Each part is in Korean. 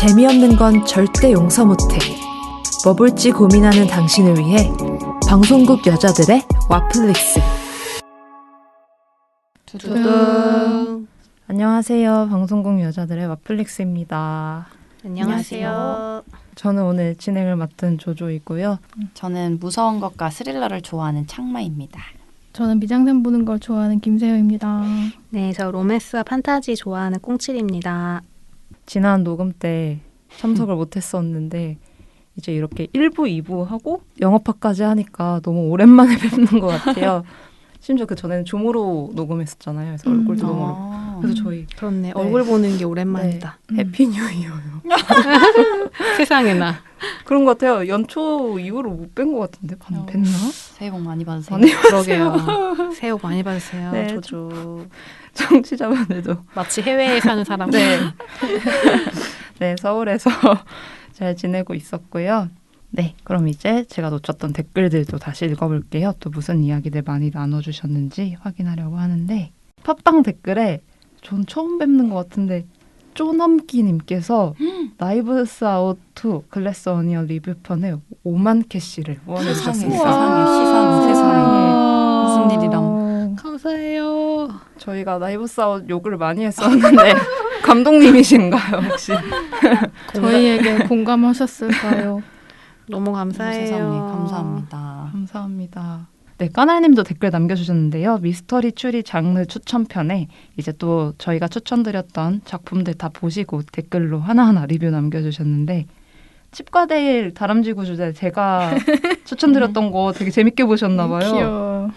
재미없는 건 절대 용서 못해. 뭐 볼지 고민하는 당신을 위해 방송국 여자들의 와플릭스. 두둥. 안녕하세요. 방송국 여자들의 와플릭스입니다. 안녕하세요. 저는 오늘 진행을 맡은 조조이고요. 저는 무서운 것과 스릴러를 좋아하는 창마입니다. 저는 미장센 보는 걸 좋아하는 김세효입니다. 네, 저 로맨스와 판타지 좋아하는 꽁칠입니다. 지난 녹음 때 참석을 못했었는데 이제 이렇게 1부, 2부 하고 영업화까지 하니까 너무 오랜만에 뵙는 것 같아요. 심지어 그 전에는 줌으로 녹음했었잖아요. 그래서 얼굴도 너무 그래서 저희 그렇네. 얼굴 보는 게 오랜만이다. 해피 뉴 이어요. 세상에나. 그런 것 같아요. 연초 이후로 못 뵌 것 같은데 뵀나? 새해 복 많이 받으세요. 그러게요. 새해 복 많이 받으세요. 네, 조조. 청취자분들도 마치 해외에 사는 사람. 네. 네, 서울에서 잘 지내고 있었고요. 네, 그럼 이제 제가 놓쳤던 댓글들도 다시 읽어볼게요. 또 무슨 이야기들 많이 나눠주셨는지 확인하려고 하는데 팟빵 댓글에 전 처음 뵙는 것 같은데 쪼넘기님께서 나이브스 아웃 2 글래스 어니언 리뷰편에 5만 캐시를 후원해주셨습니다. 세상에. 무슨 일이람. 감사해요. 저희가 나이브스 아웃 욕을 많이 했었는데 감독님이신가요 혹시? 저희에게 공감하셨을까요? 너무 감사해요. 세상에 감사합니다. 감사합니다. 네, 까날님도 댓글 남겨주셨는데요. 미스터리 추리 장르 추천편에 이제 또 저희가 추천드렸던 작품들 다 보시고 댓글로 하나하나 리뷰 남겨주셨는데 칩과데일 다람쥐구 주제 제가 추천드렸던 거 되게 재밌게 보셨나 봐요. 귀여워.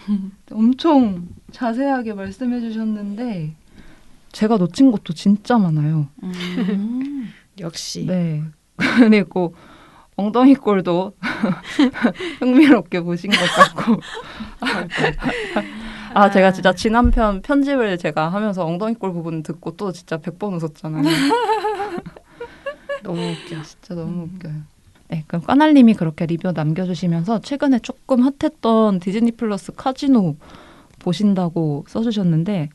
엄청 자세하게 말씀해 주셨는데 제가 놓친 것도 진짜 많아요. 역시. 네. 그리고 엉덩이 꼴도 흥미롭게 보신 것 같고 제가 진짜 지난 편 편집을 제가 하면서 엉덩이 꼴 부분 듣고 또 진짜 100번 웃었잖아요. 너무 웃겨. 진짜 너무 웃겨요. 네, 그럼 까날님이 그렇게 리뷰 남겨주시면서 최근에 조금 핫했던 디즈니 플러스 카지노 보신다고 써주셨는데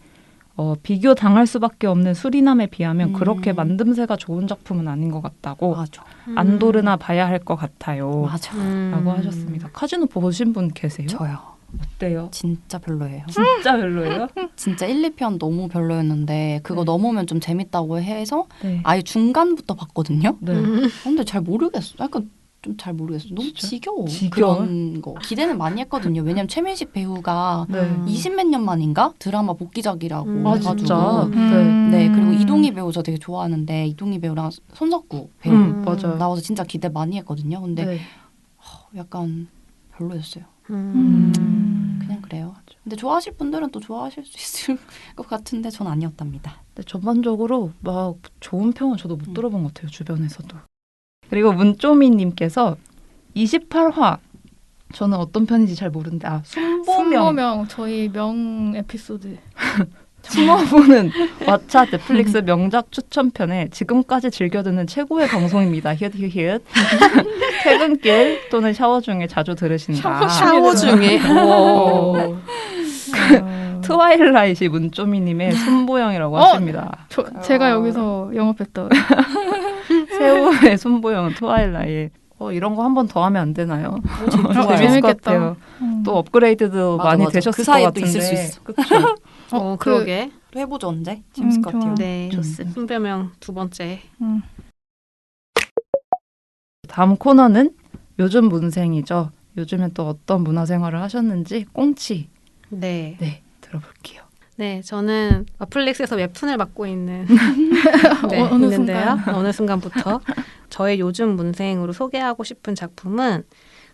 비교 당할 수밖에 없는 수리남에 비하면 그렇게 만듦새가 좋은 작품은 아닌 것 같다고 맞아. 안도르나 봐야 할 것 같아요. 맞아. 라고 하셨습니다. 카지노 보신 분 계세요? 저요. 어때요? 진짜 별로예요. 진짜 별로예요? 진짜 1, 2편 너무 별로였는데 그거 네. 넘으면 좀 재밌다고 해서 네. 아예 중간부터 봤거든요. 네. 근데 잘 모르겠어. 약간 좀 잘 모르겠어. 너무 진짜? 지겨워. 지겨워? 그런 거. 기대는 많이 했거든요. 왜냐면 최민식 배우가 네. 20몇 년 만인가 드라마 복귀작이라고 아, 해가지고 진짜? 네 그리고 이동희 배우 저 되게 좋아하는데 이동희 배우랑 손석구 배우 맞아요. 나와서 진짜 기대 많이 했거든요. 근데 네. 약간 별로였어요. 음. 그냥 그래요. 근데 좋아하실 분들은 또 좋아하실 수 있을 것 같은데 전 아니었답니다. 근데 전반적으로 막 좋은 평은 저도 못 들어본 것 같아요. 주변에서도. 그리고 문쪼미님께서 28화 저는 어떤 편인지 잘 모르는데 순보명 저희 명 에피소드. 숨어보는 왓챠 넷플릭스 명작 추천편에 지금까지 즐겨 듣는 최고의 방송입니다. 히읗 퇴근길 또는 샤워 중에 자주 들으신다. 샤워 중에. 오. 트와일라이트 문쪼미님의 손보영이라고 하십니다. 제가 여기서 영업했던. 새우의 손보영 트와일라이트. 이런 거 한 번 더 하면 안 되나요? 재밌을 것 재밌겠다. 같아요. 또 업그레이드도 맞아, 많이 맞아. 되셨을 그 사이에 것 또 같은데. 있을 수 있어. 그쵸? 그러게. 또 해보죠 언제? 재밌을 것 같아요. 좋아. 네. 좋습니다. 순별명 두 번째. 다음 코너는 요즘 문생이죠. 요즘엔 또 어떤 문화생활을 하셨는지 꽁치 네. 들어볼게요. 네, 저는 와플릭스에서 웹툰을 맡고 있는 어느 있는데요. 어느 순간부터 저의 요즘 문생으로 소개하고 싶은 작품은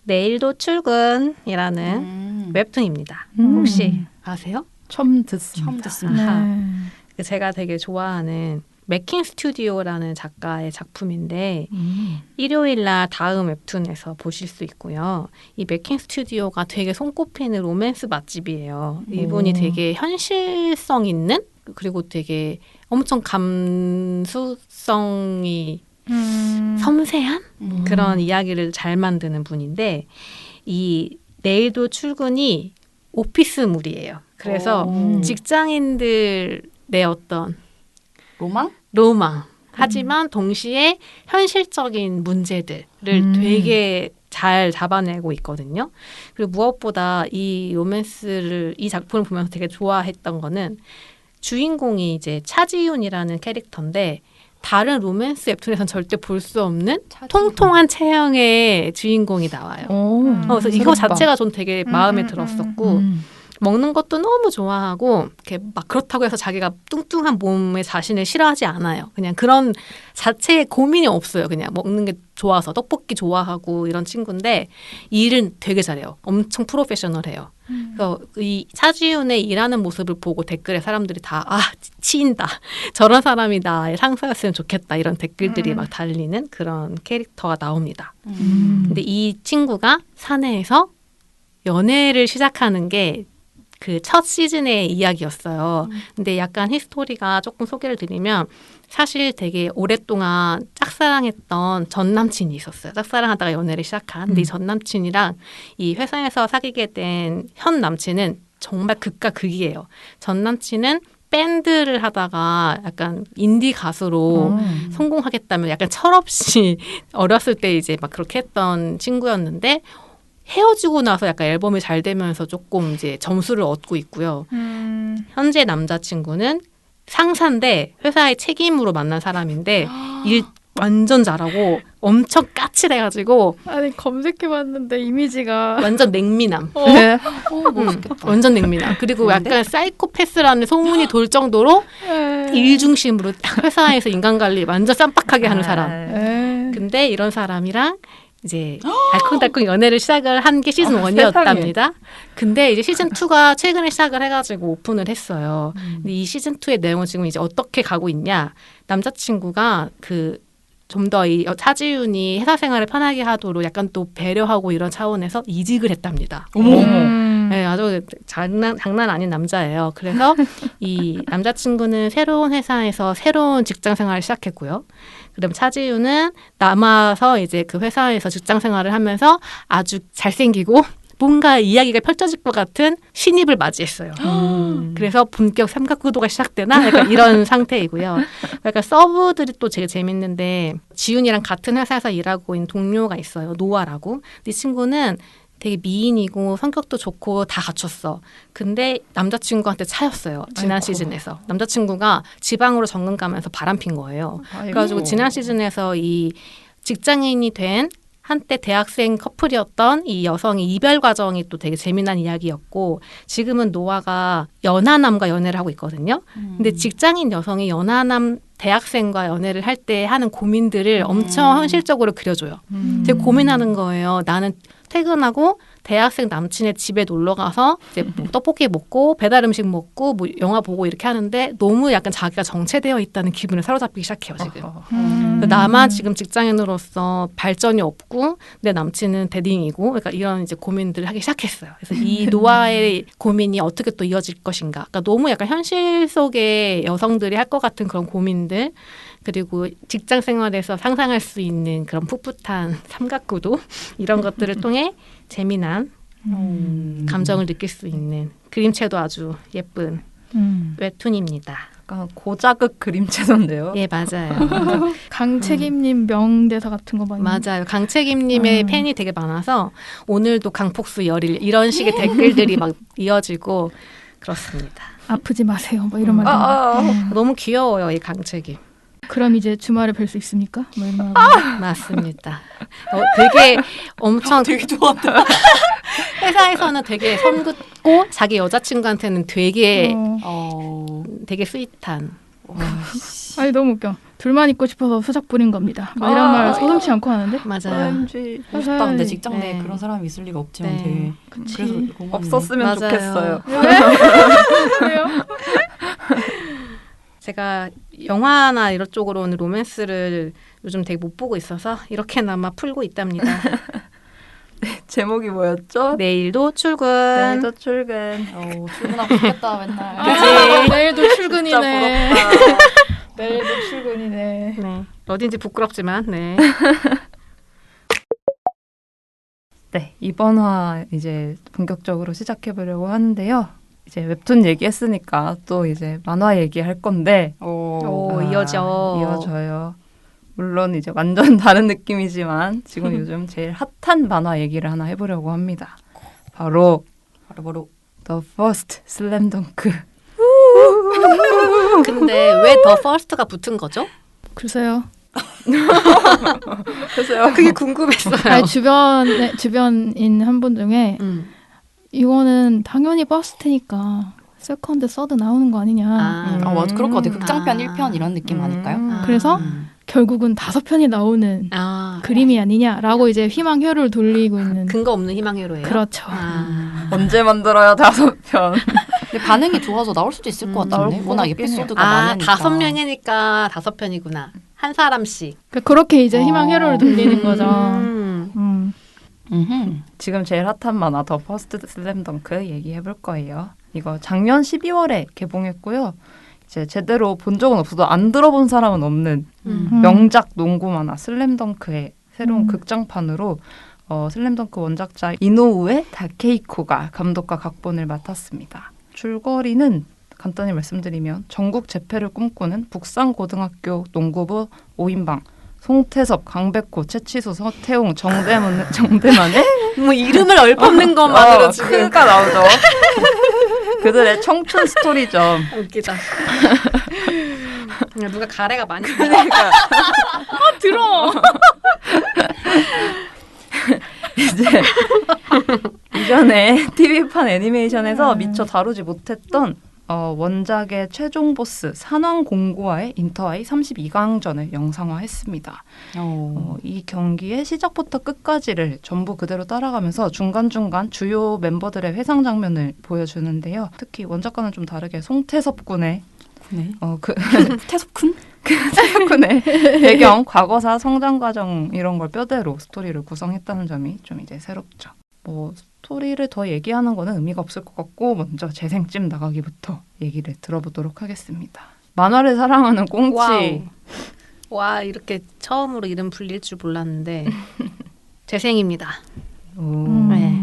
내일도 출근이라는 웹툰입니다. 혹시 아세요? 처음 듣습니다. 처음 듣습니다. 아하. 제가 되게 좋아하는 맥킨 스튜디오라는 작가의 작품인데 일요일 날 다음 웹툰에서 보실 수 있고요. 이 맥킨 스튜디오가 되게 손꼽히는 로맨스 맛집이에요. 이분이 되게 현실성 있는 그리고 되게 엄청 감수성이 섬세한 그런 이야기를 잘 만드는 분인데 이 내일도 출근이 오피스물이에요. 그래서 직장인들의 어떤 로망? 로망 하지만 동시에 현실적인 문제들을 되게 잘 잡아내고 있거든요. 그리고 무엇보다 이 작품을 보면서 되게 좋아했던 거는 주인공이 이제 차지윤이라는 캐릭터인데 다른 로맨스 웹툰에선 절대 볼 수 없는 통통한 체형의 주인공이 나와요. 그래서 이거 자체가 전 되게 마음에 들었었고 먹는 것도 너무 좋아하고 이렇게 막 그렇다고 해서 자기가 뚱뚱한 몸에 자신을 싫어하지 않아요. 그냥 그런 자체에 고민이 없어요. 그냥 먹는 게 좋아서 떡볶이 좋아하고 이런 친구인데 일은 되게 잘해요. 엄청 프로페셔널해요. 그래서 이 차지윤의 일하는 모습을 보고 댓글에 사람들이 다 치인다. 저런 사람이 나의 상사였으면 좋겠다. 이런 댓글들이 막 달리는 그런 캐릭터가 나옵니다. 근데 이 친구가 사내에서 연애를 시작하는 게 그 첫 시즌의 이야기였어요. 근데 약간 히스토리가 조금 소개를 드리면 사실 되게 오랫동안 짝사랑했던 전 남친이 있었어요. 짝사랑하다가 연애를 시작한. 근데 이 전 남친이랑 이 회사에서 사귀게 된 현 남친은 정말 극과 극이에요. 전 남친은 밴드를 하다가 약간 인디 가수로 성공하겠다면 약간 철없이 어렸을 때 이제 막 그렇게 했던 친구였는데 헤어지고 나서 약간 앨범이 잘 되면서 조금 이제 점수를 얻고 있고요. 현재 남자친구는 상사인데 회사의 책임으로 만난 사람인데 일 완전 잘하고 엄청 까칠해가지고 아니 검색해봤는데 이미지가 완전 냉미남. 멋있겠다. 완전 냉미남. 그리고 약간 사이코패스라는 소문이 돌 정도로 일 중심으로 회사에서 인간관리 완전 쌈박하게 하는 사람. 근데 이런 사람이랑 이제 알콩달콩 연애를 시작을 한 게 시즌 1이었답니다. 근데 이제 시즌 2가 최근에 시작을 해가지고 오픈을 했어요. 근데 이 시즌 2의 내용은 지금 이제 어떻게 가고 있냐? 남자친구가 좀 더 이 차지윤이 회사 생활을 편하게 하도록 약간 또 배려하고 이런 차원에서 이직을 했답니다. 네, 아주 장난 아닌 남자예요. 그래서 이 남자친구는 새로운 회사에서 새로운 직장 생활을 시작했고요. 그다음 차지윤은 남아서 이제 그 회사에서 직장 생활을 하면서 아주 잘생기고 뭔가 이야기가 펼쳐질 것 같은 신입을 맞이했어요. 그래서 본격 삼각구도가 시작되나? 약간 이런 상태이고요. 약간 서브들이 또 되게 재밌는데 지윤이랑 같은 회사에서 일하고 있는 동료가 있어요. 노아라고. 이 친구는 되게 미인이고 성격도 좋고 다 갖췄어. 근데 남자친구한테 차였어요. 지난 시즌에서. 남자친구가 지방으로 정근 가면서 바람핀 거예요. 그래가지고 지난 시즌에서 이 직장인이 된 한때 대학생 커플이었던 이 여성의 이별 과정이 또 되게 재미난 이야기였고 지금은 노아가 연하남과 연애를 하고 있거든요. 근데 직장인 여성이 연하남 대학생과 연애를 할 때 하는 고민들을 엄청 현실적으로 그려줘요. 되게 고민하는 거예요. 나는 퇴근하고 대학생 남친의 집에 놀러 가서 이제 뭐 떡볶이 먹고 배달 음식 먹고 뭐 영화 보고 이렇게 하는데 너무 약간 자기가 정체되어 있다는 기분을 사로잡히기 시작해요 지금. 나만 지금 직장인으로서 발전이 없고 내 남친은 대딩이고 그러니까 이런 이제 고민들을 하기 시작했어요. 그래서 이 노아의 고민이 어떻게 또 이어질 것인가. 그러니까 너무 약간 현실 속의 여성들이 할 것 같은 그런 고민들. 그리고 직장 생활에서 상상할 수 있는 그런 풋풋한 삼각구도 이런 것들을 통해 재미난 감정을 느낄 수 있는 그림체도 아주 예쁜 웹툰입니다. 약간 고자극 그림체던데요. 예, 맞아요. 강책임님 명대사 같은 거 많이 맞아요. 강책임님의 팬이 되게 많아서 오늘도 강폭수 열일 이런 식의 댓글들이 막 이어지고 그렇습니다. 아프지 마세요. 뭐 이런 말. 너무 귀여워요, 이 강책임. 그럼 이제 주말에 뵐 수 있습니까? 뭐 이런 말. 맞습니다. 되게 엄청 되게 좋았다. 회사에서는 되게 선 긋고 자기 여자친구한테는 되게 되게 스윗한. 아니 너무 웃겨. 둘만 있고 싶어서 수작 부린 겁니다. 뭐 이런 말 소심치 않고 하는데. 맞아요. 멋있다. 근데 직장 내에 그런 사람이 있을 리가 없지만 네. 되게 그치. 그래서 고맙네. 없었으면 맞아요. 좋겠어요. 왜요? 제가 영화나 이런 쪽으로는 로맨스를 요즘 되게 못 보고 있어서 이렇게나마 풀고 있답니다. 제목이 뭐였죠? 내일도 출근. 내일도 출근. 출근하고 싶겠다 맨날. 내일도 출근이네. 진짜 부럽다. 내일도 출근이네. 네. 어딘지 부끄럽지만 네. 네, 이번 화 이제 본격적으로 시작해 보려고 하는데요. 이제 웹툰 얘기했으니까 또 이제 만화 얘기할 건데 오, 이어져. 이어져요. 물론 이제 완전 다른 느낌이지만 지금 요즘 제일 핫한 만화 얘기를 하나 해보려고 합니다. 바로 The First Slam Dunk. 근데 왜 더 퍼스트가 붙은 거죠? 글쎄요. 그래서요. 그게 궁금했어요. 아니, 주변인 한 분 중에 이거는 당연히 버스트니까 세컨드, 서드 나오는 거 아니냐. 맞아. 그럴 것 같아. 극장편 아. 1편 이런 느낌 아닐까요? 그래서 결국은 5편이 나오는 그림이 아니냐라고 이제 희망회로를 돌리고 있는. 근거 없는 희망회로예요. 그렇죠. 언제 만들어야 5편? 근데 반응이 좋아서 나올 수도 있을 것 나올 같은데. 것 워낙 같긴 해요. 에피소드가 많으니까. 5명이니까 5편이구나. 한 사람씩. 그렇게 이제 희망회로를 돌리는 거죠. 지금 제일 핫한 만화 더 퍼스트 슬램 덩크 얘기해볼 거예요. 이거 작년 12월에 개봉했고요. 이제 제대로 본 적은 없어도 안 들어본 사람은 없는 명작 농구 만화 슬램덩크의 새로운 극장판으로 슬램덩크 원작자 이노우에 다케이코가 감독과 각본을 맡았습니다. 줄거리는 간단히 말씀드리면 전국 재패를 꿈꾸는 북산고등학교 농구부 5인방 송태섭, 강백호, 최치수, 서태웅, 정대만의 뭐 이름을 얽어놓는 것만으로 지금 크가 나오죠. 그들의 청춘 스토리죠. 웃기다. 누가 가래가 많이 들어. 이제 이전에 TV판 애니메이션에서 미처 다루지 못했던 원작의 최종 보스 산왕공고와의 인터하이 32강전을 영상화했습니다. 이 경기의 시작부터 끝까지를 전부 그대로 따라가면서 중간중간 주요 멤버들의 회상 장면을 보여주는데요. 특히 원작과는 좀 다르게 송태섭 군의 태섭군? 태섭군의 배경, 과거사, 성장 과정 이런 걸 뼈대로 스토리를 구성했다는 점이 좀 이제 새롭죠. 스토리를 더 얘기하는 거는 의미가 없을 것 같고 먼저 재생집 나가기부터 얘기를 들어보도록 하겠습니다. 만화를 사랑하는 꽁치. 와우. 와, 이렇게 처음으로 이름 불릴 줄 몰랐는데 재생입니다. 네.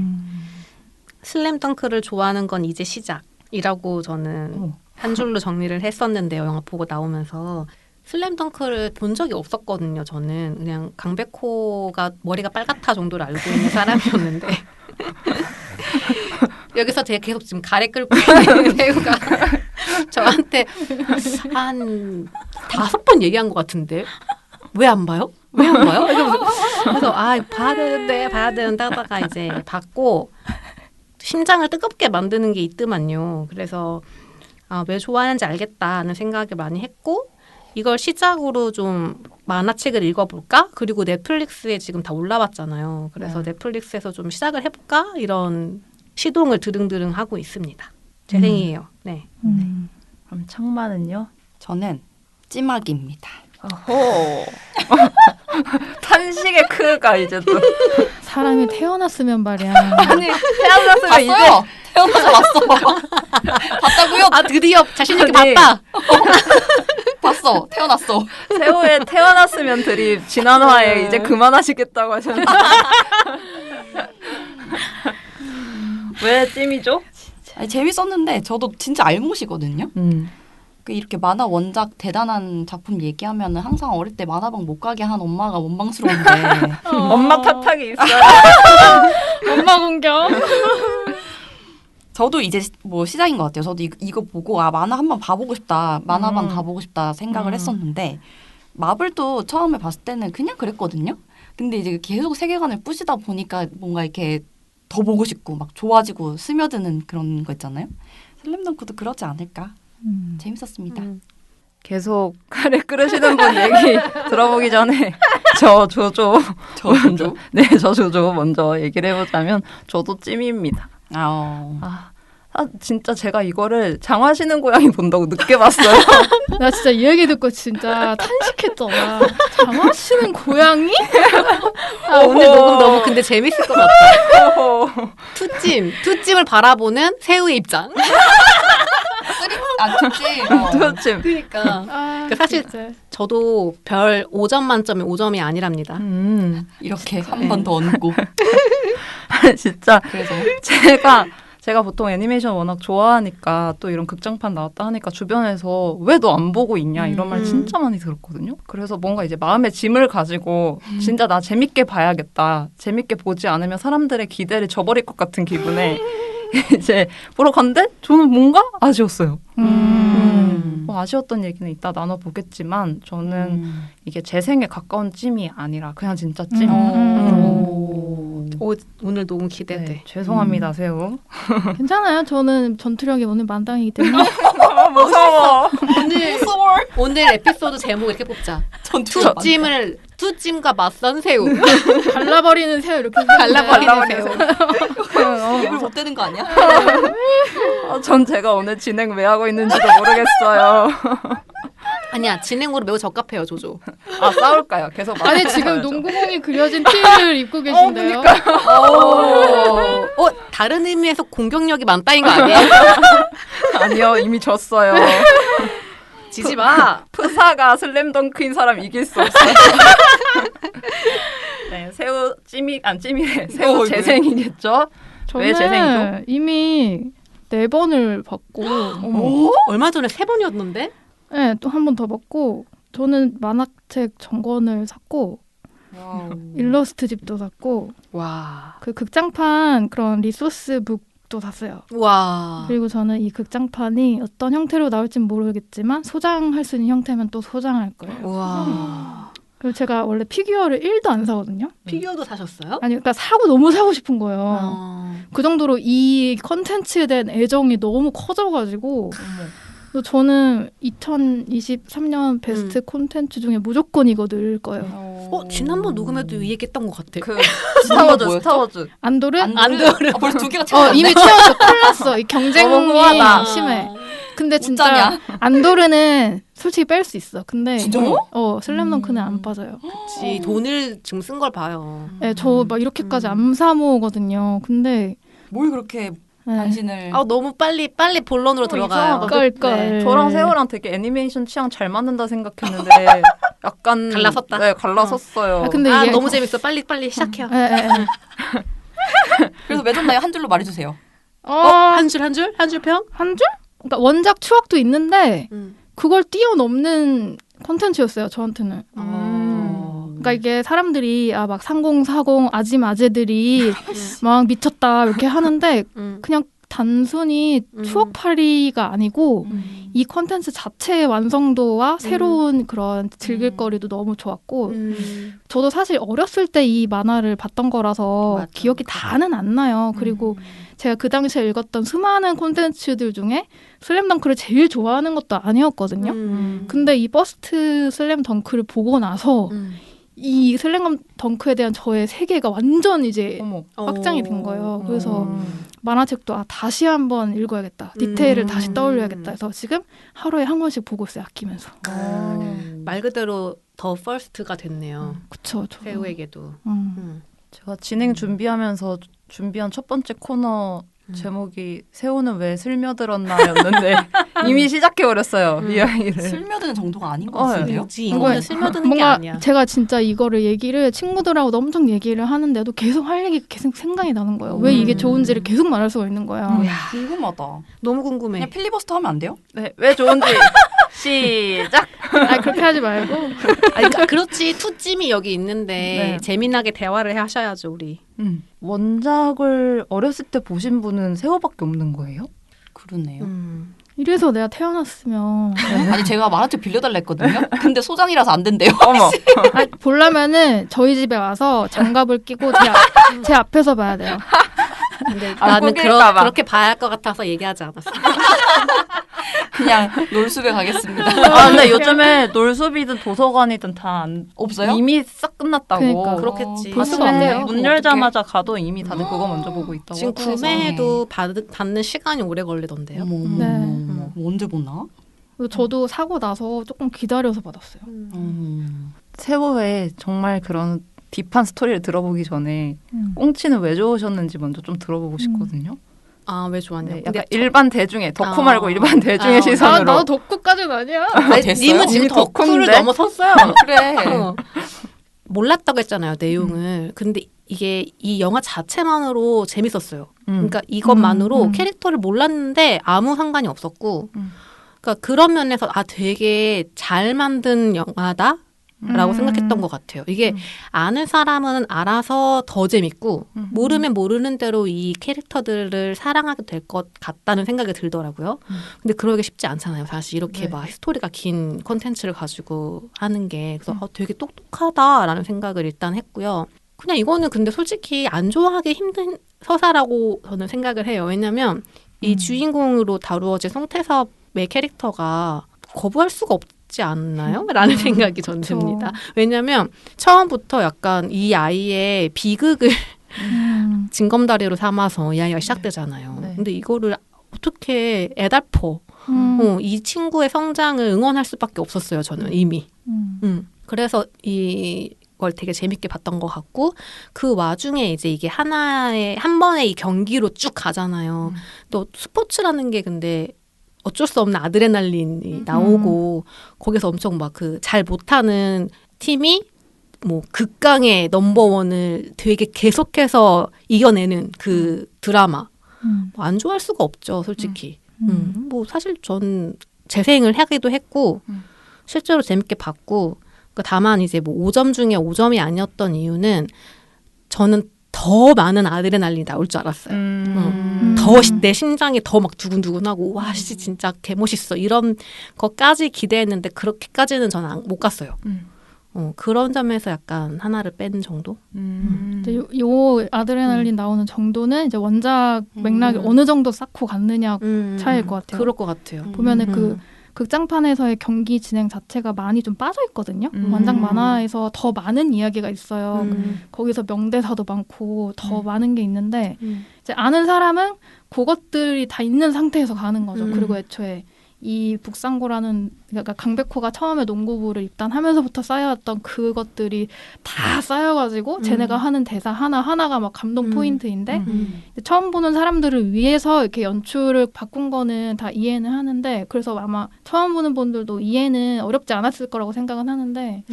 슬램덩크를 좋아하는 건 이제 시작이라고 저는 한 줄로 정리를 했었는데요. 영화 보고 나오면서 슬램덩크를 본 적이 없었거든요. 저는 그냥 강백호가 머리가 빨갛다 정도를 알고 있는 사람이었는데 여기서 제가 계속 지금 가래 끓고 있는 배우가 저한테 한 5번 얘기한 것 같은데 왜 안 봐요? 왜 안 봐요? 그래서 봐야 되는데 하다가 이제 봤고 심장을 뜨겁게 만드는 게 있더만요. 그래서 왜 좋아하는지 알겠다는 생각을 많이 했고 이걸 시작으로 좀 만화책을 읽어볼까? 그리고 넷플릭스에 지금 다 올라왔잖아요. 그래서 넷플릭스에서 좀 시작을 해볼까? 이런 시동을 드릉드릉 하고 있습니다. 재생이에요. 네. 그럼 창만은요? 저는 찜하기입니다. 어호. 탄식의 크가 이제 또 사람이 태어났으면 말이야. 아니 태어났으면 이제 봤어요. 태어나서 봤어. 봤다고요? 드디어 자신 있게 아니. 봤다. 봤어. 태어났어. 새우에 태어났으면 드립 지난 화에 이제 그만하시겠다고 하셨는데 왜 찜이죠? 아니, 재밌었는데 저도 진짜 알못이거든요. 이렇게 만화 원작 대단한 작품 얘기하면 항상 어릴 때 만화방 못 가게 한 엄마가 원망스러운데 엄마 탓하기 있어요. 엄마 공격. 저도 이제 시작인 것 같아요. 저도 이거 보고 만화 한번 봐보고 싶다. 만화방 가보고 싶다 생각을 했었는데 마블도 처음에 봤을 때는 그냥 그랬거든요. 근데 이제 계속 세계관을 뿌시다 보니까 뭔가 이렇게 더 보고 싶고 막 좋아지고 스며드는 그런 거 있잖아요. 슬램덩크도 그러지 않을까. 재밌었습니다. 계속 카레 끓으시는 분 얘기 들어보기 전에 저 조조 네, 저 조조 먼저 얘기를 해보자면 저도 찜입니다. 진짜 제가 이거를 장화시는 고양이 본다고 늦게 봤어요. 나 진짜 이 얘기 듣고 진짜 탄식했잖아. 장화시는 고양이? 오늘 녹음 너무 근데 재밌을 것 같다. 투찜을 바라보는 새우의 입장. 좋지. 그러니까 사실 진짜. 저도 별 5점 만점에 5점이 아니랍니다. 이렇게 한 번 더 얹고. 진짜 그래서 제가 제가 보통 애니메이션 워낙 좋아하니까 또 이런 극장판 나왔다 하니까 주변에서 왜 너 안 보고 있냐 이런 말 진짜 많이 들었거든요. 그래서 뭔가 이제 마음의 짐을 가지고 진짜 나 재밌게 봐야겠다. 재밌게 보지 않으면 사람들의 기대를 저버릴 것 같은 기분에 이제 보러 갔는데 저는 뭔가 아쉬웠어요. 뭐 아쉬웠던 얘기는 이따 나눠보겠지만 저는 이게 제 생에 가까운 찜이 아니라 그냥 진짜 찜. 오늘 너무 기대돼. 네, 죄송합니다, 새우. 괜찮아요. 저는 전투력이 오늘 만땅이기 때문에. 무서워. 오늘 에피소드 제목 이렇게 뽑자. 투찜과 맞선 새우. 갈라버리는 새우 이렇게 갈라버리는 새우. 입을 못 대는 거 아니야? 전 제가 오늘 진행 왜 하고 있는지도 모르겠어요. 아니야, 진행으로 매우 적합해요, 조조. 아, 싸울까요? 계속 아니 지금 농구공이 그려진 티를 입고 계신데요. 다른 의미에서 공격력이 만땅인 거 아니에요? 아니요, 이미 졌어요. 지지 마. 프사가 슬램덩크인 사람 이길 수 없어요. 네, 새우 찜이 안 찜이래. 새우 재생이겠죠? 왜 재생이죠? 저는 이미 4번을 받고 얼마 전에 3번이었는데? 네, 또 한 번 더 받고 저는 만화책 전권을 샀고 일러스트 집도 샀고 와. 그 극장판 그런 리소스 북도 샀어요. 와. 그리고 저는 이 극장판이 어떤 형태로 나올진 모르겠지만 소장할 수 있는 형태면 또 소장할 거예요. 와. 그리고 제가 원래 피규어를 1도 안 사거든요. 피규어도 사셨어요? 아니 그러니까 너무 사고 싶은 거예요. 그 정도로 이 컨텐츠에 대한 애정이 너무 커져가지고 저는 2023년 베스트 콘텐츠 중에 무조건 이거 넣을 거예요. 지난번 녹음에도 이 얘기했던 것 같아. 그 스타워즈. 안도르? 안도르. 벌써 두 개가 채웠네. 이미 채웠어. 큰일 났어. 이 경쟁이 후하다. 심해. 근데 진짜 웃자냐? 안도르는 솔직히 뺄 수 있어. 근데 진짜요? 슬램덩크는 안 빠져요. 그치, 돈을 지금 쓴 걸 봐요. 네, 저 막 이렇게까지 안 사모으거든요. 근데 뭘 그렇게 네. 당신을 너무 빨리 빨리 본론으로 들어가요. 이상하다. 껄껄. 저랑 새우랑 되게 애니메이션 취향 잘 맞는다 생각했는데 약간 갈라섰다? 네, 갈라섰어요. 근데 이게 너무 재밌어. 빨리 시작해요. 네. 그래서 매점나요 한 줄로 말해주세요. 한 줄 평? 한 줄? 그러니까 원작 추억도 있는데 그걸 뛰어넘는 콘텐츠였어요. 저한테는. 그러니까 이게 사람들이 막 3040 아짐 아재들이 막 미쳤다 이렇게 하는데 그냥 단순히 추억팔이가 아니고 이 콘텐츠 자체의 완성도와 새로운 그런 즐길거리도 너무 좋았고 저도 사실 어렸을 때 이 만화를 봤던 거라서 맞아. 기억이 다는 안 나요. 그리고 제가 그 당시에 읽었던 수많은 콘텐츠들 중에 슬램덩크를 제일 좋아하는 것도 아니었거든요. 근데 이 버스트 슬램덩크를 보고 나서 이 슬램덩크에 대한 저의 세계가 완전 이제 확장이 된 거예요. 그래서 만화책도 다시 한번 읽어야겠다. 디테일을 다시 떠올려야겠다 해서 지금 하루에 한 권씩 보고 있어요. 아끼면서. 말 그대로 더 퍼스트가 됐네요. 그쵸. 저도. 새우에게도. 제가 진행 준비하면서 준비한 첫 번째 코너 제목이 새우는 왜 슬며들었나였는데 이미 시작해버렸어요. 이야기를. 슬며드는 정도가 아닌 것 같은데요? 그렇지. 이거는 슬며드는 게 뭔가 아니야. 제가 진짜 이거를 얘기를 친구들하고 엄청 얘기를 하는데도 계속 할 얘기가 계속 생각이 나는 거예요. 왜 이게 좋은지를 계속 말할 수가 있는 거야. 궁금하다. 너무 궁금해. 그냥 필리버스터 하면 안 돼요? 네, 왜 좋은지 시작. 그렇게 하지 말고. 그러니까 그렇지. 투찜이 여기 있는데 네. 재미나게 대화를 하셔야죠, 우리. 원작을 어렸을 때 보신 분은 새우밖에 없는 거예요? 그러네요. 이래서 내가 태어났으면 아니 제가 만화책 빌려달라 했거든요. 근데 소장이라서 안 된대요. 어머. 보려면은 저희 집에 와서 장갑을 끼고 제 앞에서 봐야 돼요. 근데 아, 나는 꾸길까 봐. 그렇게 봐야 할 것 같아서 얘기하지 않았어. 그냥 놀숲에 가겠습니다. 근데 요즘에 놀숲이든 도서관이든 다 없어요? 이미 싹 끝났다고. 그러니까. 그렇겠지. 볼 수가 아침에 없네요. 문 열자마자 가도 이미 다들 그거 먼저 보고 있다고. 지금 하더라고요. 구매해도 받는 시간이 오래 걸리던데요. 어머, 네. 어머. 언제 보나? 저도 사고 나서 조금 기다려서 받았어요. 새우에 정말 그런 딥한 스토리를 들어보기 전에 꽁치는 왜 좋으셨는지 먼저 좀 들어보고 싶거든요. 왜 좋았냐? 네, 근데 약간 일반 대중의 덕후 말고 일반 대중의 아, 시선으로. 나도 덕후까지는 아니야. 됐어요? 님은 지금 이미 덕후를 덕후인데? 넘어섰어요. 그래. 몰랐다고 했잖아요, 내용을. 근데 이게 이 영화 자체만으로 재밌었어요. 그러니까 이것만으로 캐릭터를 몰랐는데 아무 상관이 없었고, 그러니까 그런 면에서 되게 잘 만든 영화다. 라고 생각했던 것 같아요. 이게 아는 사람은 알아서 더 재밌고 모르면 모르는 대로 이 캐릭터들을 사랑하게 될 것 같다는 생각이 들더라고요. 근데 그러기 쉽지 않잖아요. 사실 이렇게 막 스토리가 긴 콘텐츠를 가지고 하는 게. 그래서 되게 똑똑하다라는 생각을 일단 했고요. 그냥 이거는 근데 솔직히 안 좋아하기 힘든 서사라고 저는 생각을 해요. 왜냐면 이 주인공으로 다루어진 송태섭의 캐릭터가 거부할 수가 없지 않나요? 라는 생각이 전 듭니다. 왜냐면 처음부터 약간 이 아이의 비극을 징검다리로 삼아서 이 아이가 시작되잖아요. 네. 근데 이거를 어떻게 애달퍼. 이 친구의 성장을 응원할 수밖에 없었어요. 저는 이미. 그래서 이걸 되게 재밌게 봤던 것 같고 그 와중에 이제 이게 한 번의 이 경기로 쭉 가잖아요. 또 스포츠라는 게 근데 어쩔 수 없는 아드레날린이 나오고 거기서 엄청 막 그 잘 못하는 팀이 뭐 극강의 넘버원을 되게 계속해서 이겨내는 그 드라마. 뭐안 좋아할 수가 없죠, 솔직히. 뭐 사실 전 재생을 하기도 했고 실제로 재밌게 봤고 다만 이제 뭐 5점 중에 5점이 아니었던 이유는 저는 더 많은 아드레날린이 나올 줄 알았어요. 더 내 심장이 더 막 두근두근하고 와 씨 진짜 개멋있어 이런 것까지 기대했는데 그렇게까지는 저는 못 갔어요. 그런 점에서 약간 하나를 뺀 정도? 이제 요 아드레날린 나오는 정도는 이제 원작 맥락이 어느 정도 쌓고 갔느냐 차이일 것 같아요. 그럴 것 같아요. 보면은 그 극장판에서의 경기 진행 자체가 많이 좀 빠져 있거든요. 원작 만화에서 더 많은 이야기가 있어요. 거기서 명대사도 많고 더 많은 게 있는데 이제 아는 사람은 그것들이 다 있는 상태에서 가는 거죠. 그리고 애초에 이 북상고라는 그러니까 강백호가 처음에 농구부를 입단하면서부터 쌓여왔던 그것들이 다 쌓여가지고 쟤네가 하는 대사 하나하나가 막 감동 포인트인데 처음 보는 사람들을 위해서 이렇게 연출을 바꾼 거는 다 이해는 하는데 그래서 아마 처음 보는 분들도 이해는 어렵지 않았을 거라고 생각은 하는데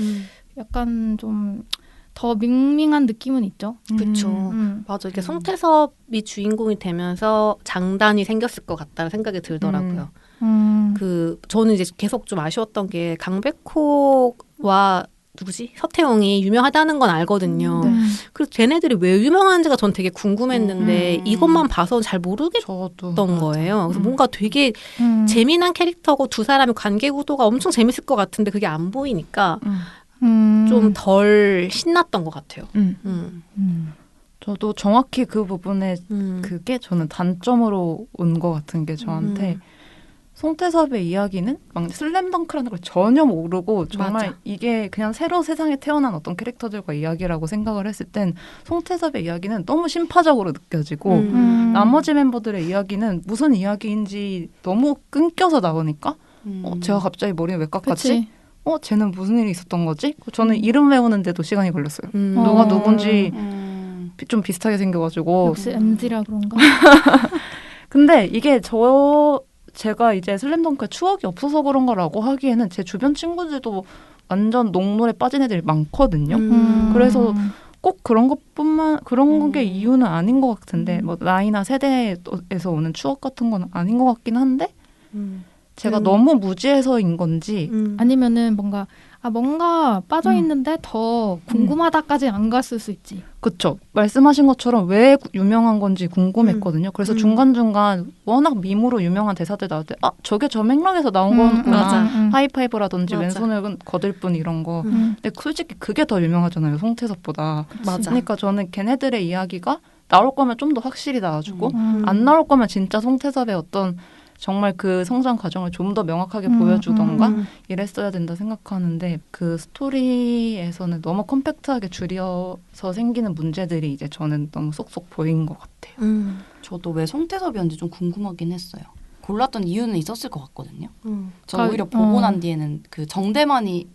약간 좀 더 밍밍한 느낌은 있죠. 그렇죠. 맞아. 이게 송태섭이 주인공이 되면서 장단이 생겼을 것 같다는 생각이 들더라고요. 저는 이제 계속 좀 아쉬웠던 게 강백호와 누구지? 서태웅이 유명하다는 건 알거든요. 그래서 쟤네들이 왜 유명한지가 전 되게 궁금했는데 이것만 봐서 잘 모르겠던 거예요. 그래서 뭔가 되게 재미난 캐릭터고 두 사람의 관계 구도가 엄청 재밌을 것 같은데 그게 안 보이니까 좀 덜 신났던 것 같아요. 저도 정확히 그 부분에 그게 저는 단점으로 온 것 같은 게 저한테 송태섭의 이야기는 막 슬램덩크라는 걸 전혀 모르고 정말 맞아. 이게 그냥 새로 세상에 태어난 어떤 캐릭터들과 이야기라고 생각을 했을 땐 송태섭의 이야기는 너무 심파적으로 느껴지고 나머지 멤버들의 이야기는 무슨 이야기인지 너무 끊겨서 나오니까 제가 갑자기 머리를 왜 깎았지? 그치. 쟤는 무슨 일이 있었던 거지? 저는 이름 외우는데도 시간이 걸렸어요. 누가 누군지 좀 비슷하게 생겨가지고 역시 MZ라 그런가? 근데 이게 제가 이제 슬램덩크에 추억이 없어서 그런 거라고 하기에는 제 주변 친구들도 완전 농노에 빠진 애들이 많거든요. 그래서 꼭 그런 게 이유는 아닌 것 같은데 뭐 나이나 세대에서 오는 추억 같은 건 아닌 것 같긴 한데 제가 너무 무지해서인 건지 아니면은 뭔가 빠져 있는데 더 궁금하다까지 안 갔을 수 있지. 그쵸. 말씀하신 것처럼 왜 유명한 건지 궁금했거든요. 그래서 중간중간 워낙 밈으로 유명한 대사들 나올 때 저게 저 맥락에서 나온 거구나. 맞아. 하이파이브라든지 맞아. 왼손을 거들 뿐 이런 거. 근데 솔직히 그게 더 유명하잖아요. 송태섭보다. 맞아. 그러니까 저는 걔네들의 이야기가 나올 거면 좀 더 확실히 나와주고 안 나올 거면 진짜 송태섭의 어떤 정말 그 성장 과정을 좀 더 명확하게 보여주던가 이랬어야 된다 생각하는데 그 스토리에서는 너무 컴팩트하게 줄여서 생기는 문제들이 이제 저는 너무 쏙쏙 보인 것 같아요. 저도 왜 송태섭이었는지 좀 궁금하긴 했어요. 골랐던 이유는 있었을 것 같거든요. 저 오히려 보고 난 뒤에는 그 정대만의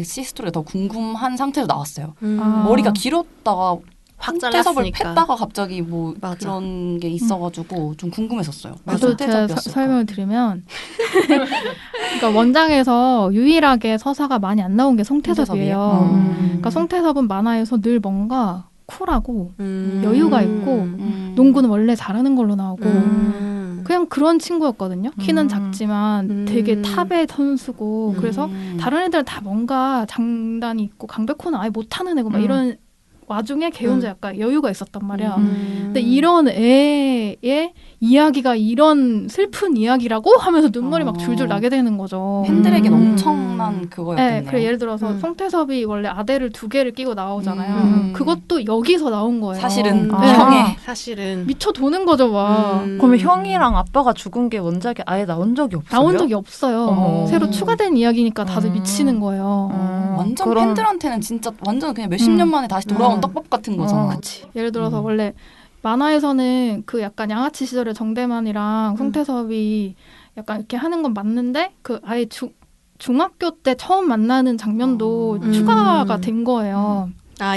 시스토리가 더 궁금한 상태로 나왔어요. 머리가 길었다가 확 송태섭을 잘랐으니까. 팼다가 갑자기 뭐 맞아. 그런 게 있어가지고 좀 궁금했었어요. 왜 저도 제가 송태섭이었을까? 설명을 드리면 그러니까 원작에서 유일하게 서사가 많이 안 나온 게 송태섭이에요. 그러니까 송태섭은 만화에서 늘 뭔가 쿨하고 여유가 있고 농구는 원래 잘하는 걸로 나오고 그냥 그런 친구였거든요. 키는 작지만 되게 탑의 선수고 그래서 다른 애들은 다 뭔가 장단이 있고 강백호는 아예 못하는 애고 막 이런 와중에 걔 혼자 약간 여유가 있었단 말이야. 근데 이런 애의 이야기가 이런 슬픈 이야기라고 하면서 눈물이 막 줄줄 나게 되는 거죠. 팬들에겐 엄청난 그거였겠네요. 네, 그래 예를 들어서 송태섭이 원래 아대를 2개를 끼고 나오잖아요. 그것도 여기서 나온 거예요. 사실은 네. 형의 사실은 미쳐 도는 거죠, 막. 그러면 형이랑 아빠가 죽은 게 원작에 아예 나온 적이 없어요? 나온 적이 없어요. 어머. 새로 추가된 이야기니까 다들 미치는 거예요. 완전 그런- 팬들한테는 진짜 완전 그냥 몇십 년 만에 다시 돌아온 떡밥 같은 거잖아. 그치. 예를 들어서 원래 만화에서는 그 약간 양아치 시절에 정대만이랑 송태섭이 약간 이렇게 하는 건 맞는데 그 아예 중학교 때 처음 만나는 장면도 추가가 된 거예요.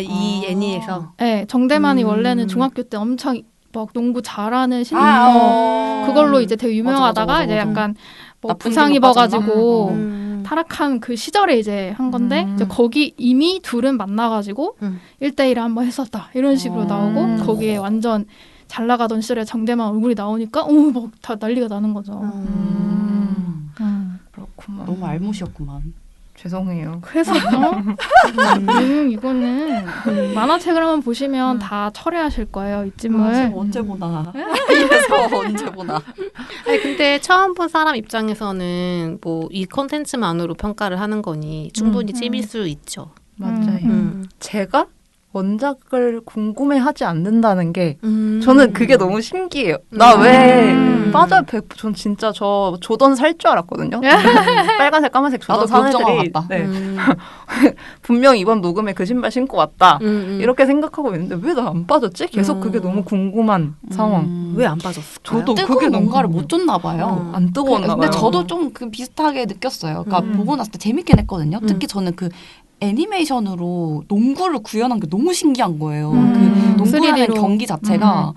이 애니에서 네, 정대만이 원래는 중학교 때 엄청 막 농구 잘하는 신인이고 그걸로 이제 되게 유명하다가 맞아, 이제 맞아. 약간 뭐 나쁜 부상 길로 입어가지고 빠졌나? 타락한 그 시절에 이제 한 건데 이제 거기 이미 둘은 만나가지고 1대1을 한번 했었다 이런 식으로 나오고 거기에 완전 잘 나가던 시절에 정대만 얼굴이 나오니까 막 다 난리가 나는 거죠. 그렇구만. 너무 알못이었구만. 죄송해요. 그래서 이거는 만화책을 한번 보시면 다 철회하실 거예요. 이 찜을. 지금 언제 보나. 이래서 언제 보나. 아니 근데 처음 본 사람 입장에서는 뭐 이 콘텐츠만으로 평가를 하는 거니 충분히 찝일 수 있죠. 맞아요. 제가 원작을 궁금해하지 않는다는 게 저는 그게 너무 신기해요. 나 왜 빠져요? 전 진짜 저 조던 살 줄 알았거든요. 빨간색, 까만색 조던 나도 사는 걱정하고 애들이 왔다. 네. 분명 이번 녹음에 그 신발 신고 왔다. 이렇게 생각하고 있는데 왜 나 안 빠졌지? 계속 그게 너무 궁금한 상황. 왜 안 빠졌어? 저도 뜨거운 그게 너무 뭔가를 궁금해요. 못 줬나 봐요. 안 뜨거웠나 봐요. 근데 저도 좀 그 비슷하게 느꼈어요. 그러니까 보고 났을 때 재밌긴 했거든요. 특히 저는 그 애니메이션으로 농구를 구현한 게 너무 신기한 거예요. 그 농구라는 3D로. 경기 자체가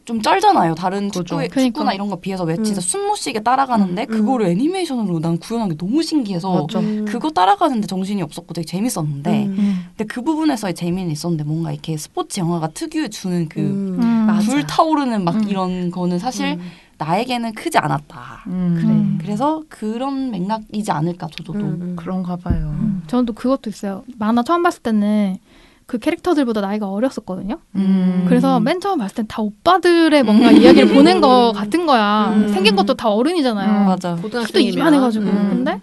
좀 쩔잖아요. 다른 그죠. 축구나 이런 거 비해서 왜 진짜 숨 못 쉬게 따라가는데 그거를 애니메이션으로 난 구현한 게 너무 신기해서 맞죠. 그거 따라가는데 정신이 없었고 되게 재밌었는데 근데 그 부분에서의 재미는 있었는데 뭔가 이렇게 스포츠 영화가 특유의 주는 그 불타오르는 막 이런 거는 사실 나에게는 크지 않았다. 그래서 그런 맥락이지 않을까 저도. 그런가 봐요. 저는 또 그것도 있어요. 만화 처음 봤을 때는 그 캐릭터들보다 나이가 어렸었거든요. 그래서 맨 처음 봤을 땐 다 오빠들의 뭔가 이야기를 보는 거 같은 거야. 생긴 것도 다 어른이잖아요. 맞아. 키도 고등학생이면 이만해가지고. 근데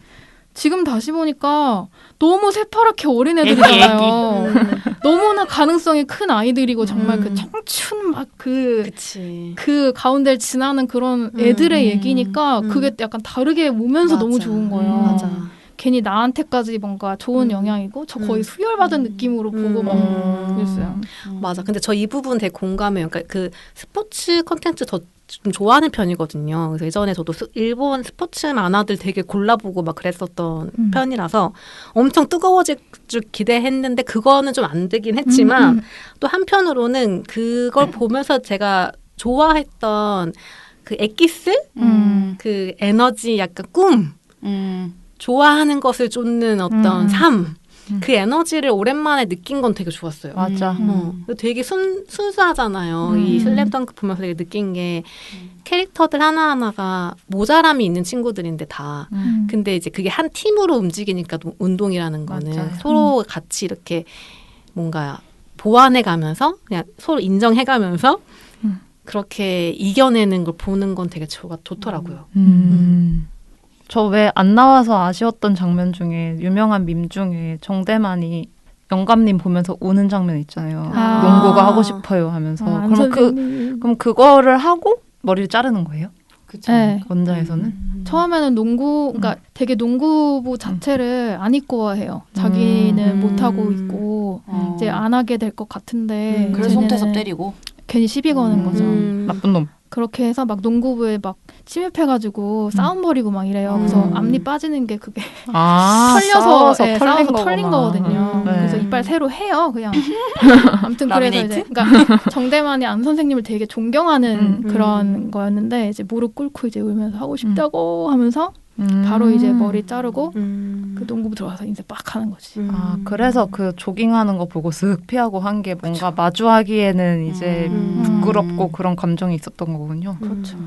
지금 다시 보니까 너무 새파랗게 어린 애들이잖아요. 너무나 가능성이 큰 아이들이고 정말 그 청춘 막 그치. 그 가운데를 지나는 그런 애들의 얘기니까 그게 약간 다르게 오면서 너무 좋은 거예요. 맞아. 괜히 나한테까지 뭔가 좋은 영향이고 저 거의 수혈받은 느낌으로 보고 막 그랬어요. 맞아. 근데 저 이 부분 되게 공감해요. 그러니까 그 스포츠 컨텐츠 좀 좋아하는 편이거든요. 그래서 예전에 저도 일본 스포츠 만화들 되게 골라보고 막 그랬었던 편이라서 엄청 뜨거워질 줄 기대했는데 그거는 좀 안 되긴 했지만 또 한편으로는 그걸 보면서 제가 좋아했던 그 엑기스? 그 에너지 약간 꿈? 좋아하는 것을 쫓는 어떤 삶. 그 에너지를 오랜만에 느낀 건 되게 좋았어요. 맞아. 되게 순수하잖아요. 이 슬램덩크 보면서 되게 느낀 게 캐릭터들 하나하나가 모자람이 있는 친구들인데 다. 근데 이제 그게 한 팀으로 움직이니까 운동이라는 거는 맞아요. 서로 같이 이렇게 뭔가 보완해가면서 그냥 서로 인정해가면서 그렇게 이겨내는 걸 보는 건 되게 좋더라고요. 저 왜 안 나와서 아쉬웠던 장면 중에 유명한 밈 중에 정대만이 영감님 보면서 우는 장면 있잖아요. 농구가 하고 싶어요 하면서. 그럼 그거를 하고 머리를 자르는 거예요? 그쵸. 네. 원작에서는? 처음에는 그러니까 되게 농구부 자체를 안 입고해요. 자기는 못하고 있고 이제 안 하게 될 것 같은데 그래서 송태섭 때리고 괜히 시비 거는 거죠. 나쁜 놈. 그렇게 해서 막 농구부에 막 침입해가지고 싸움 벌이고 막 이래요. 그래서 앞니 빠지는 게 그게 털려서 싸워서 털린 거거든요. 네. 그래서 이빨 새로 해요. 그냥 아무튼 그래서 이제 그러니까 정대만이 안 선생님을 되게 존경하는 그런 거였는데 이제 무릎 꿇고 이제 울면서 하고 싶다고 하면서 바로 이제 머리 자르고 그 농구부 들어가서 인쇄 빡 하는 거지. 아, 그래서 그 조깅하는 거 보고 슥 피하고 한 게 뭔가 마주하기에는 이제 부끄럽고 그런 감정이 있었던 거군요. 그렇죠.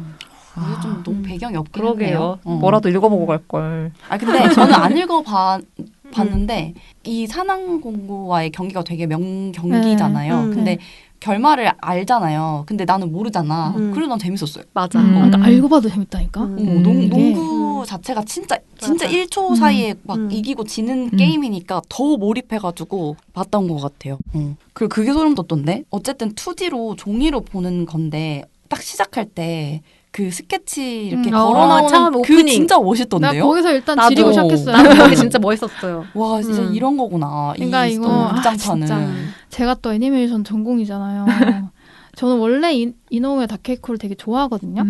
이게 좀 너무 배경이 없긴 그러게요. 하네요. 뭐라도 읽어보고 갈 걸. 아 근데 저는 안 읽어봤는데 이 산왕공구와의 경기가 되게 명경기잖아요. 네. 근데 결말을 알잖아요. 근데 나는 모르잖아. 그래도 난 재밌었어요. 맞아. 그러니까 알고 봐도 재밌다니까. 농구 자체가 진짜 맞아. 1초 사이에 막 이기고 지는 음. 게임이니까 더 몰입해가지고 봤던 것 같아요. 그리고 그게 소름 돋던데 어쨌든 2D로 종이로 보는 건데 딱 시작할 때 그 스케치 이렇게 걸어 나오는 처음 그 오프닝. 진짜 나 멋있던데요? 거기서 일단 나도. 지리고 시작했어요. 나도 그게 진짜 멋있었어요. 와 진짜 이런 거구나. 그러니까 이 이거 극장판은. 진짜. 제가 또 애니메이션 전공이잖아요. 저는 원래 이노우에 다케이코를 되게 좋아하거든요.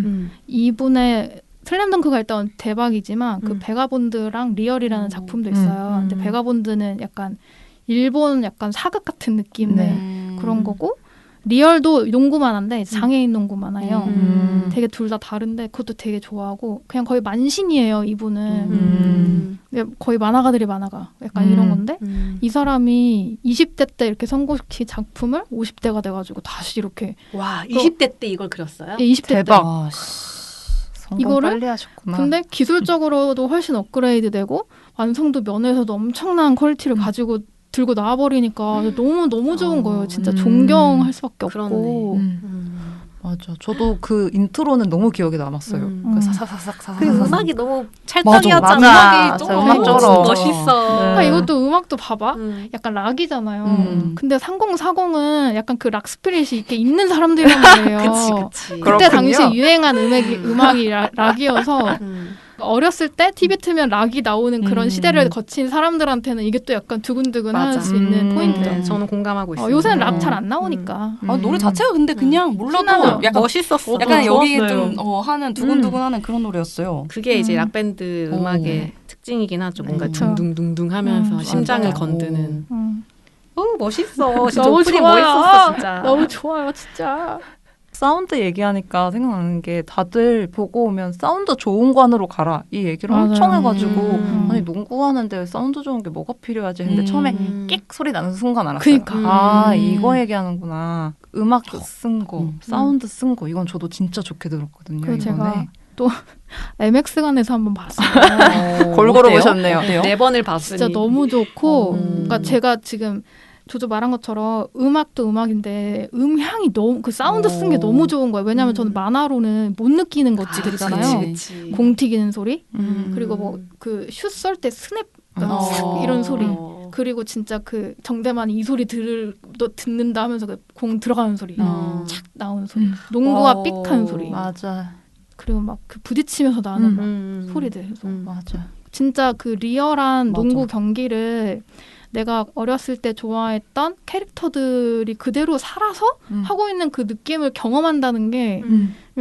이분의 슬램덩크가 일단 대박이지만 그 베가본드랑 리얼이라는 작품도 있어요. 근데 베가본드는 약간 일본 약간 사극 같은 느낌의 그런 거고 리얼도 농구만 한데 장애인 농구만 해요. 되게 둘 다 다른데 그것도 되게 좋아하고 그냥 거의 만신이에요 이분은. 거의 만화가들이 만화가 약간 이런 건데 이 사람이 20대 때 이렇게 선고시킨 작품을 50대가 돼가지고 다시 이렇게 와, 20대 때 이걸 그렸어요? 20대 대박. 때 아, 성공 이거를? 빨리 하셨구나. 근데 기술적으로도 훨씬 업그레이드 되고 완성도 면에서도 엄청난 퀄리티를 가지고 들고 나와버리니까 너무 좋은 거예요. 진짜 존경할 수밖에 없고. 그렇네. 맞아. 저도 그 인트로는 너무 기억에 남았어요. 그 사사사삭 그 음악이 너무 맞아. 찰떡이었잖아. 맞아. 좀 음악 쩔어. 멋있어. 그러니까 이것도 음악도 봐봐. 음. 약간 락이잖아요. 근데 3040은 약간 그 락 스피릿이 이렇게 있는 사람들이란 말이에요. 그치. 그때 그렇군요. 당시에 유행한 음악이 락이어서 어렸을 때 TV 틀면 락이 나오는 그런 시대를 거친 사람들한테는 이게 또 약간 두근두근 할 맞아. 수 있는 포인트죠. 네, 저는 공감하고 있어요. 요새는 락 잘 안 나오니까. 아, 노래 자체가 근데 그냥 몰라도 신나요. 약간 멋있었어. 약간 여기 좋았어요. 좀 하는 두근두근하는 그런 노래였어요. 그게 이제 락밴드 음악의 특징이긴 하죠. 뭔가 그쵸. 둥둥둥둥 하면서 심장을 맞아요. 건드는. 음. 멋있어. 진짜 너무 오프닝 좋아요. 멋있었어, 진짜. 너무 좋아요, 진짜. 사운드 얘기하니까 생각나는 게 다들 보고 오면 사운드 좋은 관으로 가라 이 얘기를 맞아요. 엄청 해가지고 아니 음. 농구하는데 왜 사운드 좋은 게 뭐가 필요하지 했는데 처음에 끽 소리 나는 순간 알았어요. 그니까. 아 음. 이거 얘기하는구나. 음악 쓴 거, 음. 사운드 쓴 거 이건 저도 진짜 좋게 들었거든요. 그리고 이번에. MX관에서 한번 봤어요. 골고루 어때요? 보셨네요. 어때요? 4번을 봤으니. 진짜 너무 좋고, 음. 그러니까 제가 지금 조조 말한 것처럼 음악도 음악인데 음향이 너무 그 사운드 쓴 게 너무 좋은 거예요. 왜냐하면 저는 만화로는 못 느끼는 것들이잖아요. 그치. 공 튀기는 소리, 음. 그리고 뭐 그 슛 쏠 때 스냅 어. 이런 소리. 어. 그리고 진짜 그 정대만이 이 소리 듣는다 하면서 그 공 들어가는 소리, 착 나오는 소리, 농구가 삑하는 소리, 맞아, 그리고 막 그 부딪히면서 나는 막 소리들. 그래서 맞아. 진짜 그 리얼한 맞아. 농구 경기를 내가 어렸을 때 좋아했던 캐릭터들이 그대로 살아서 하고 있는 그 느낌을 경험한다는 게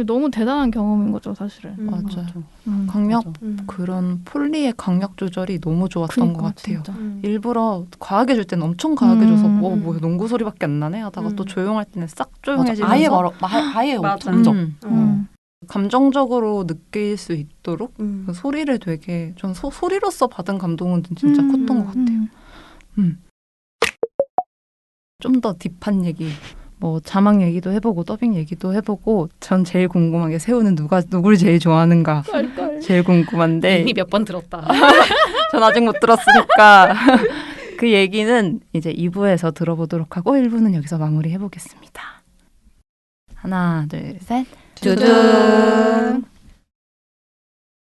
너무 대단한 경험인 거죠, 사실은. 맞아. 음. 강력 맞아. 그런 폴리의 강약 조절이 너무 좋았던 것 같아요. 진짜. 일부러 과하게 줄 때는 엄청 과하게 줘서 뭐 음. 농구 소리밖에 안 나네 하다가 또 조용할 때는 싹 맞아. 조용해지면서 아예 맞아. 점점. 감정적으로 느낄 수 있도록 그 소리를 되게 전 소리로서 받은 감동은 진짜 컸던 것 같아요. 좀 더 딥한 얘기, 뭐 자막 얘기도 해보고 더빙 얘기도 해보고 전 제일 궁금한 게 세우는 누구를 제일 좋아하는가 제일 궁금한데 이미 몇 번 들었다. 전 아직 못 들었으니까 그 얘기는 이제 2부에서 들어보도록 하고 1부는 여기서 마무리해보겠습니다. 하나, 둘, 셋. 두둥.